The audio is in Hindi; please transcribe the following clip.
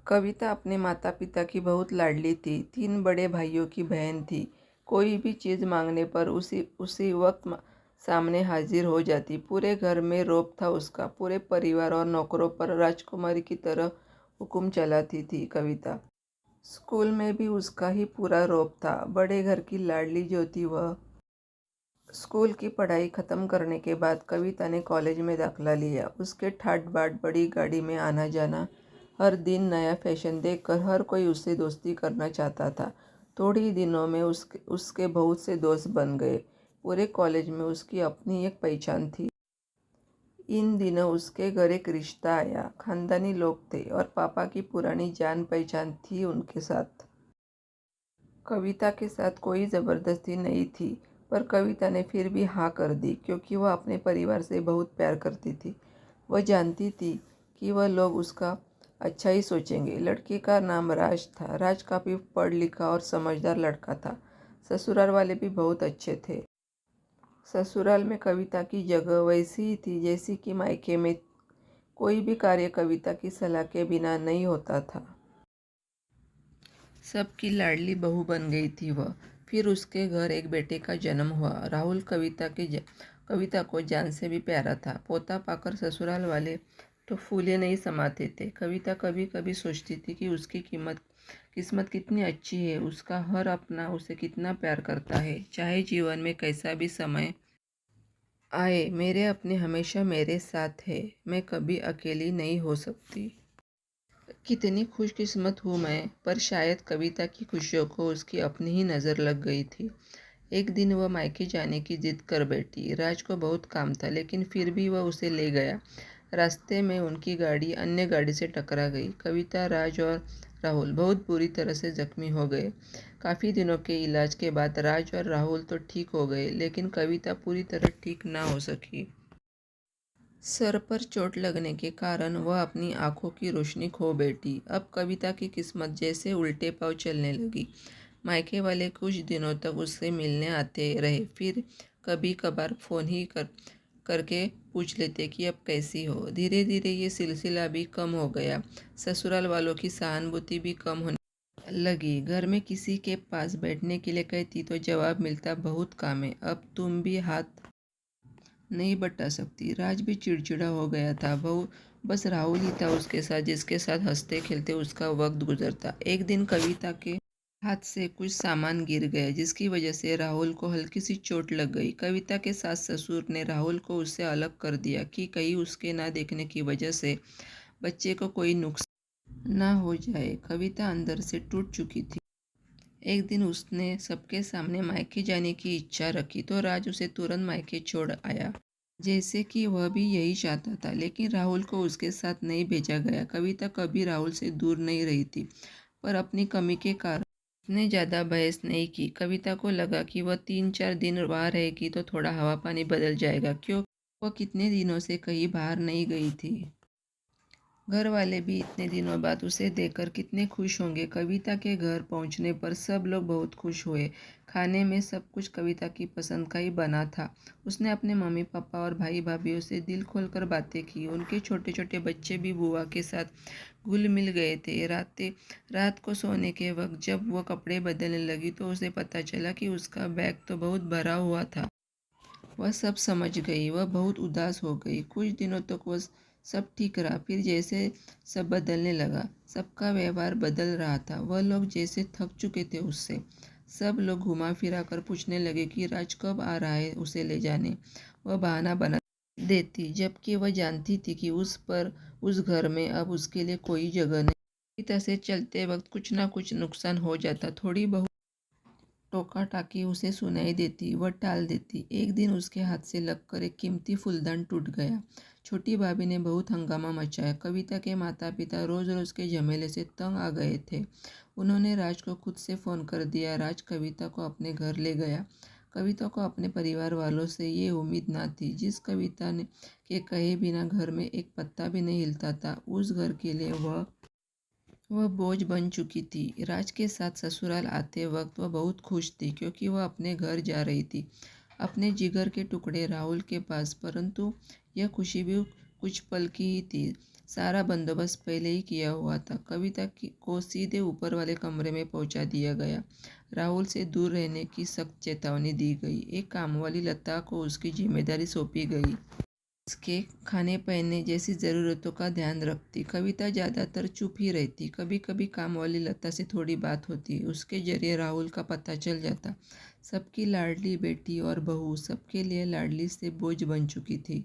कविता अपने माता पिता की बहुत लाडली थी। 3 बड़े भाइयों की बहन थी। कोई भी चीज़ मांगने पर उसी उसी वक्त सामने हाजिर हो जाती। पूरे घर में रौब था उसका। पूरे परिवार और नौकरों पर राजकुमारी की तरह हुक्म चलाती थी कविता। स्कूल में भी उसका ही पूरा रौब था। बड़े घर की लाडली जो थी वह। स्कूल की पढ़ाई खत्म करने के बाद कविता ने कॉलेज में दाखिला लिया। उसके ठाट बाट बड़ी गाड़ी में आना जाना, हर दिन नया फैशन देखकर हर कोई उससे दोस्ती करना चाहता था। थोड़े ही दिनों में उसके बहुत से दोस्त बन गए। पूरे कॉलेज में उसकी अपनी एक पहचान थी। इन दिनों उसके घर एक रिश्ता आया। खानदानी लोग थे और पापा की पुरानी जान पहचान थी उनके साथ। कविता के साथ कोई ज़बरदस्ती नहीं थी, पर कविता ने फिर भी हाँ कर दी क्योंकि वह अपने परिवार से बहुत प्यार करती थी। वह जानती थी कि वह लोग उसका अच्छा ही सोचेंगे। लड़के का नाम राज था। राज काफ़ी पढ़ लिखा और समझदार लड़का था। ससुराल वाले भी बहुत अच्छे थे। ससुराल में कविता की जगह वैसी ही थी जैसी कि मायके में। कोई भी कार्य कविता की सलाह के बिना नहीं होता था। सबकी लाडली बहू बन गई थी वह। फिर उसके घर एक बेटे का जन्म हुआ। राहुल कविता को जान से भी प्यारा था। पोता पाकर ससुराल वाले तो फूले नहीं समाते थे। कविता कभी कभी सोचती थी कि उसकी किस्मत कितनी अच्छी है। उसका हर अपना उसे कितना प्यार करता है। चाहे जीवन में कैसा भी समय आए, मेरे अपने हमेशा मेरे साथ है। मैं कभी अकेली नहीं हो सकती। कितनी खुशकिस्मत हूँ मैं। पर शायद कविता की खुशियों को उसकी अपनी ही नज़र लग गई थी। एक दिन वह मायके जाने की जिद कर बैठी। राज को बहुत काम था, लेकिन फिर भी वह उसे ले गया। रास्ते में उनकी गाड़ी अन्य गाड़ी से टकरा गई। कविता, राज और राहुल बहुत बुरी तरह से जख्मी हो गए। काफ़ी दिनों के इलाज के बाद राज और राहुल तो ठीक हो गए, लेकिन कविता पूरी तरह ठीक ना हो सकी। सर पर चोट लगने के कारण वह अपनी आंखों की रोशनी खो बैठी। अब कविता की किस्मत जैसे उल्टे पांव चलने लगी। मायके वाले कुछ दिनों तक उससे मिलने आते रहे, फिर कभी कभार फ़ोन ही करके पूछ लेते कि अब कैसी हो। धीरे धीरे ये सिलसिला भी कम हो गया। ससुराल वालों की सहानुभूति भी कम होने लगी। घर में किसी के पास बैठने के लिए कहती तो जवाब मिलता, बहुत काम है, अब तुम भी हाथ नहीं बटा सकती। राज भी चिड़चिड़ा हो गया था। बस राहुल ही था उसके साथ, जिसके साथ हंसते खेलते उसका वक्त गुजरता। एक दिन कविता के हाथ से कुछ सामान गिर गया, जिसकी वजह से राहुल को हल्की सी चोट लग गई। कविता के सास ससुर ने राहुल को उससे अलग कर दिया कि कहीं उसके ना देखने की वजह से बच्चे को कोई नुकसान ना हो जाए। कविता अंदर से टूट चुकी थी। एक दिन उसने सबके सामने मायके जाने की इच्छा रखी तो राज उसे तुरंत मायके छोड़ आया, जैसे कि वह भी यही चाहता था। लेकिन राहुल को उसके साथ नहीं भेजा गया। कविता कभी राहुल से दूर नहीं रही थी, पर अपनी कमी के कारण उसने ज़्यादा बहस नहीं की। कविता को लगा कि वह 3-4 दिन वहाँ रहेगी तो थोड़ा हवा पानी बदल जाएगा, क्यों वह कितने दिनों से कहीं बाहर नहीं गई थी। घर वाले भी इतने दिनों बाद उसे देखकर कितने खुश होंगे। कविता के घर पहुंचने पर सब लोग बहुत खुश हुए। खाने में सब कुछ कविता की पसंद का ही बना था। उसने अपने मम्मी पापा और भाई भाभीयों से दिल खोलकर बातें की। उनके छोटे छोटे बच्चे भी बुआ के साथ घुल मिल गए थे। रात को सोने के वक्त जब वह कपड़े बदलने लगी तो उसे पता चला कि उसका बैग तो बहुत भरा हुआ था। वह सब समझ गई। वह बहुत उदास हो गई। कुछ दिनों तक वह सब ठीक रहा, फिर जैसे सब बदलने लगा। सबका व्यवहार बदल रहा था। वह लोग जैसे थक चुके थे उससे। सब लोग घुमा फिरा कर पूछने लगे कि राज कब आ रहा है उसे ले जाने। वह बहाना बना देती, जबकि वह जानती थी कि उस घर में अब उसके लिए कोई जगह नहीं। इसी तरह से चलते वक्त कुछ ना कुछ नुकसान हो जाता। थोड़ी बहुत टोका टाकी उसे सुनाई देती, वह टाल देती। एक दिन उसके हाथ से लगकर एक कीमती फूलदान टूट गया। छोटी भाभी ने बहुत हंगामा मचाया। कविता के माता पिता रोज रोज के झमेले से तंग आ गए थे। उन्होंने राज को खुद से फ़ोन कर दिया। राज कविता को अपने घर ले गया। कविता को अपने परिवार वालों से ये उम्मीद ना थी। जिस कविता ने के कहे बिना घर में एक पत्ता भी नहीं हिलता था, उस घर के लिए वह बोझ बन चुकी थी। राज के साथ ससुराल आते वक्त वह बहुत खुश थी, क्योंकि वह अपने घर जा रही थी, अपने जिगर के टुकड़े राहुल के पास। परंतु यह खुशी भी कुछ पल की ही थी। सारा बंदोबस्त पहले ही किया हुआ था। कविता को सीधे ऊपर वाले कमरे में पहुंचा दिया गया। राहुल से दूर रहने की सख्त चेतावनी दी गई। एक कामवाली लता को उसकी जिम्मेदारी सौंपी गई। उसके खाने पहनने जैसी ज़रूरतों का ध्यान रखती। कविता ज़्यादातर चुप ही रहती। कभी कभी काम वाली लता से थोड़ी बात होती। उसके जरिए राहुल का पता चल जाता। सबकी लाडली बेटी और बहू सबके लिए लाडली से बोझ बन चुकी थी।